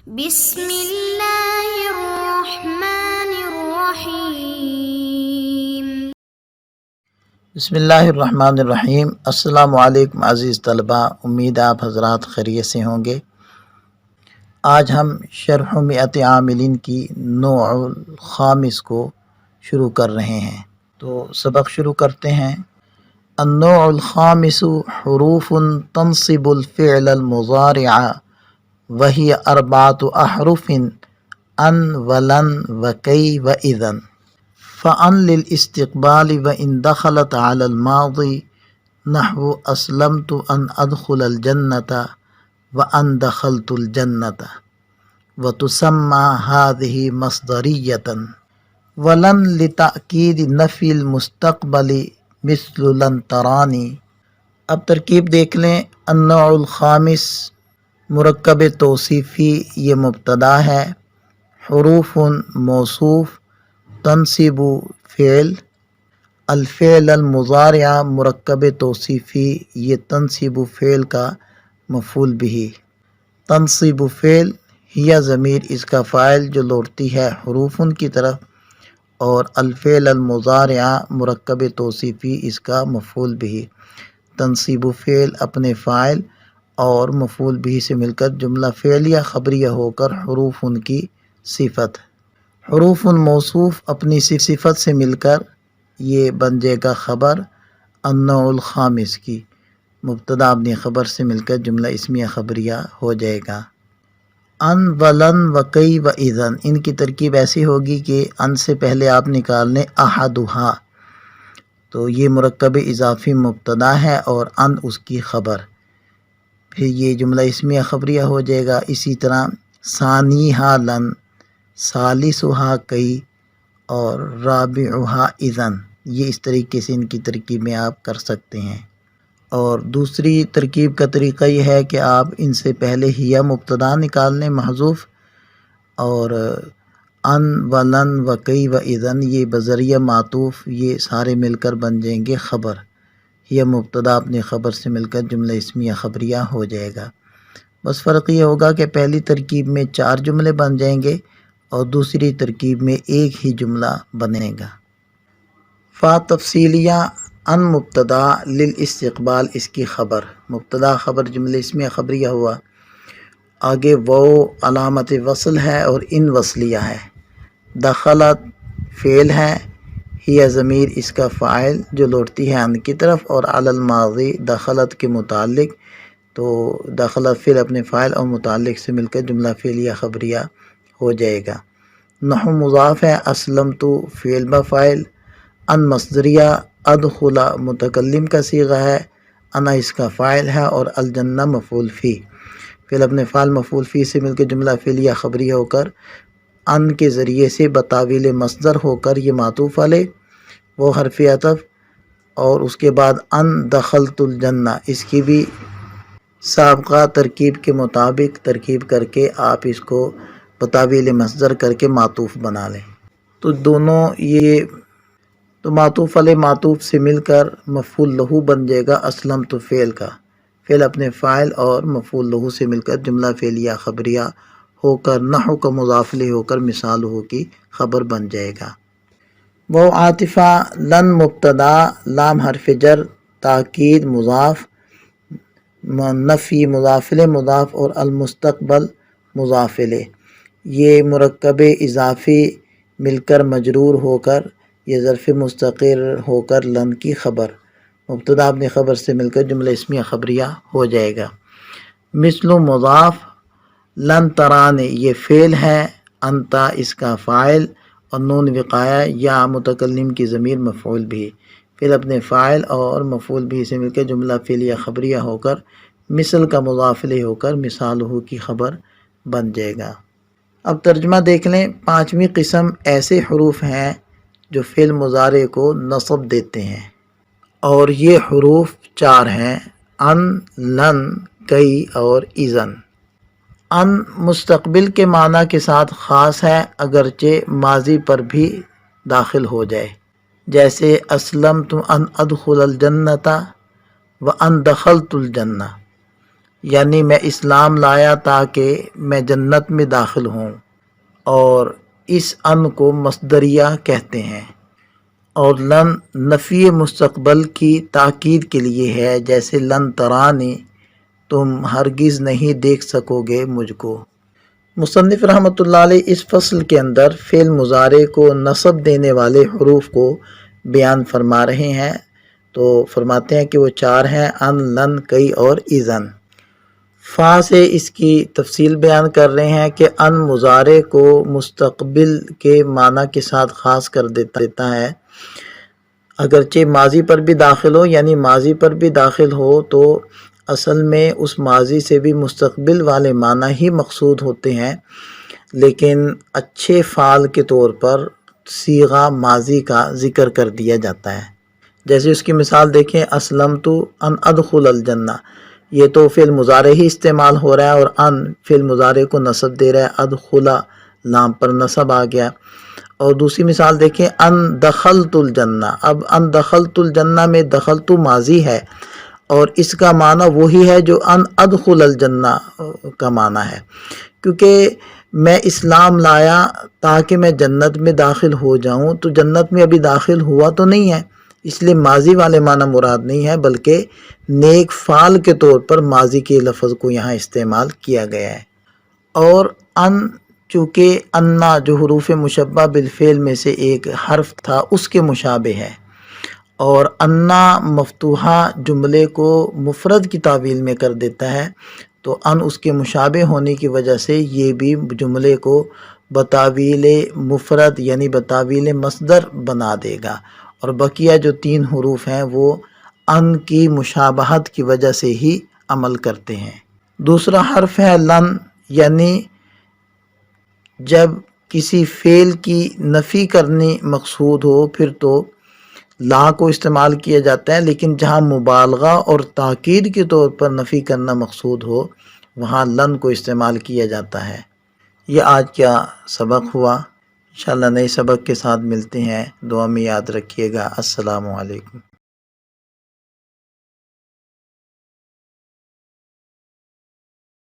بسم اللہ الرحمن الرحیم۔ بسم اللہ الرحمن الرحیم۔ السلام علیکم عزیز طلبہ، امید آپ حضرات خیریت سے ہوں گے۔ آج ہم شرح مئت عاملین کی نوع الخامس کو شروع کر رہے ہیں، تو سبق شروع کرتے ہیں۔ النوع الخامس حروف تنصب الفعل المضارع وہی اربعۃ احرف ان ولن وکی واذن۔ فأن للاستقبال وإن دخلت على الماضي نحو أسلمت أن أدخل الجنة وأن دخلت الجنة، وتسمى هذه مصدرية۔ ولن لتأكيد نفي المستقبل مثل لن تراني۔ اب ترکیب دیکھ لیں۔ النوع الخامس مرکب توصیفی، یہ مبتدا ہے۔ حروف موصوف، تنصب فعل، الفعل المضارع مرکب توصیفی، یہ تنصب فعل کا مفعول بھی۔ تنصب فعل ہی ضمیر اس کا فاعل جو لوٹتی ہے حروف کی طرف، اور الفعل المضارع مرکب توصیفی اس کا مفعول بھی۔ تنصب فعل اپنے فاعل اور مفعول بھی سے مل کر جملہ فعلیہ خبریہ ہو کر حروف ان کی صفت۔ حروف موصوف اپنی صفت سے مل کر یہ بن جائے گا خبر النوع الخامس کی۔ مبتدا اپنی خبر سے مل کر جملہ اسمیہ خبریہ ہو جائے گا۔ ان ولن وکی واذن، ان کی ترکیب ایسی ہوگی کہ ان سے پہلے آپ نکال لیں احدھا، تو یہ مرکب اضافی مبتدا ہے اور ان اس کی خبر، پھر یہ جملہ اسمیہ خبریہ ہو جائے گا۔ اسی طرح ثانیہا لن، ثالثہا کئی اور رابعہا اذن، یہ اس طریقے سے ان کی ترکیب میں آپ کر سکتے ہیں۔ اور دوسری ترکیب کا طریقہ یہ ہے کہ آپ ان سے پہلے ہیا مبتدا نکال لیں محذوف، اور ان ولن وکی واذن یہ بذریعہ معطوف یہ سارے مل کر بن جائیں گے خبر۔ یہ مبتدا اپنی خبر سے مل کر جملہ اسمیہ خبریہ ہو جائے گا۔ بس فرق یہ ہوگا کہ پہلی ترکیب میں 4 جملے بن جائیں گے اور دوسری ترکیب میں ایک ہی جملہ بنے گا۔ فا تفصیلیہ ان مبتدا للاستقبال اس کی خبر، مبتدا خبر جملہ اسمیہ خبریہ ہوا۔ آگے وہ علامت وصل ہے اور ان وصلیہ ہے۔ دخلت فعل ہے، ہی ضمیر اس کا فاعل جو لوٹتی ہے ان کی طرف، اور علی الماضی دخلت کے متعلق، تو دخلت فعل اپنے فاعل اور متعلق سے مل کر جملہ فعلیہ خبریہ ہو جائے گا۔ نحو مضاف ہے، اسلمت فعل بفاعل، ان مصدریہ، ادخل متکلم کا صیغہ ہے، انا اس کا فاعل ہے، اور الجنہ مفعول فی، فعل اپنے فاعل مفعول فی سے مل کے جملہ فعلیہ خبریہ ہو کر ان کے ذریعے سے بتاویل مصدر ہو کر یہ معطوف علیہ وہ حرف عطف، اور اس کے بعد ان دخلت الجنہ اس کی بھی سابقہ ترکیب کے مطابق ترکیب کر کے آپ اس کو بتاویل مصدر کر کے معطوف بنا لیں، تو دونوں یہ تو معطوف علیہ معطوف سے مل کر مفعول لہو بن جائے گا اسلمت فعل کا، فعل اپنے فاعل اور مفعول لہو سے مل کر جملہ فعلیہ خبریہ ہو کر نحو کا مضاف الیہ ہو کر مثال ہو کی خبر بن جائے گا۔ وہ عاطفہ لن مبتدا، لام حرف جر، تاکید مضاف، نفی مضاف الیہ مضاف، اور المستقبل مضاف الیہ، یہ مرکب اضافی مل کر مجرور ہو کر یہ ظرف مستقر ہو کر لن کی خبر، مبتدا اپنی خبر سے مل کر جملہ اسمیہ خبریہ ہو جائے گا۔ مثل مضاف، لن ترانے یہ فعل ہے، انتا اس کا فاعل، اور نون وقایہ یا متکلم کی ضمیر مفعول بھی، فعل اپنے فاعل اور مفعول بھی سے مل کے جملہ فعلیہ خبریہ ہو کر مثل کا مضاف الیہ ہو کر مثال ہو کی خبر بن جائے گا۔ اب ترجمہ دیکھ لیں۔ 5ویں قسم ایسے حروف ہیں جو فعل مضارع کو نصب دیتے ہیں، اور یہ حروف 4 ہیں: ان، لن، کئی اور اذن۔ ان مستقبل کے معنی کے ساتھ خاص ہے، اگرچہ ماضی پر بھی داخل ہو جائے، جیسے اسلمت ان ادخل الجنۃ و ان دخلت الجنہ۔ یعنی میں اسلام لایا تاکہ میں جنت میں داخل ہوں، اور اس ان کو مصدریہ کہتے ہیں۔ اور لن نفی مستقبل کی تاکید کے لیے ہے، جیسے لن ترانی، تم ہرگز نہیں دیکھ سکو گے مجھ کو۔ مصنف رحمۃ اللہ علیہ اس فصل کے اندر فعل مضارع کو نصب دینے والے حروف کو بیان فرما رہے ہیں، تو فرماتے ہیں کہ وہ 4 ہیں: ان، لن، کئی اور اذن۔ فا سے اس کی تفصیل بیان کر رہے ہیں کہ ان مضارع کو مستقبل کے معنی کے ساتھ خاص کر دیتا ہے، اگرچہ ماضی پر بھی داخل ہو، یعنی ماضی پر بھی داخل ہو تو اصل میں اس ماضی سے بھی مستقبل والے معنی ہی مقصود ہوتے ہیں، لیکن اچھے فعل کے طور پر صیغہ ماضی کا ذکر کر دیا جاتا ہے۔ جیسے اس کی مثال دیکھیں، اسلمت ان ادخل الجنہ، یہ تو فعل مضارع ہی استعمال ہو رہا ہے اور ان فعل مضارع کو نصب دے رہا ہے، ادخلا لام پر نصب آ گیا۔ اور دوسری مثال دیکھیں، ان دخلت الجنہ، اب ان دخلت الجنہ میں دخلت ماضی ہے اور اس کا معنی وہی ہے جو ان ادخل الجنہ کا معنی ہے، کیونکہ میں اسلام لایا تاکہ میں جنت میں داخل ہو جاؤں، تو جنت میں ابھی داخل ہوا تو نہیں ہے، اس لیے ماضی والے معنی مراد نہیں ہے، بلکہ نیک فعل کے طور پر ماضی کے لفظ کو یہاں استعمال کیا گیا ہے۔ اور ان چونکہ انا جو حروف مشبہ بالفعل میں سے ایک حرف تھا اس کے مشابہ ہے، اور انا مفتوحہ جملے کو مفرد کی تعویل میں کر دیتا ہے، تو ان اس کے مشابہ ہونے کی وجہ سے یہ بھی جملے کو بتاویل مفرد یعنی بتاویل مصدر بنا دے گا، اور بقیہ جو 3 حروف ہیں وہ ان کی مشابہت کی وجہ سے ہی عمل کرتے ہیں۔ دوسرا حرف ہے لن، یعنی جب کسی فعل کی نفی کرنی مقصود ہو پھر تو لا کو استعمال کیا جاتا ہے، لیکن جہاں مبالغہ اور تاکید کے طور پر نفی کرنا مقصود ہو وہاں لن کو استعمال کیا جاتا ہے۔ یہ آج کا سبق ہوا، انشاءاللہ نئے سبق کے ساتھ ملتے ہیں، دعا میں یاد رکھیے گا۔ السلام علیکم۔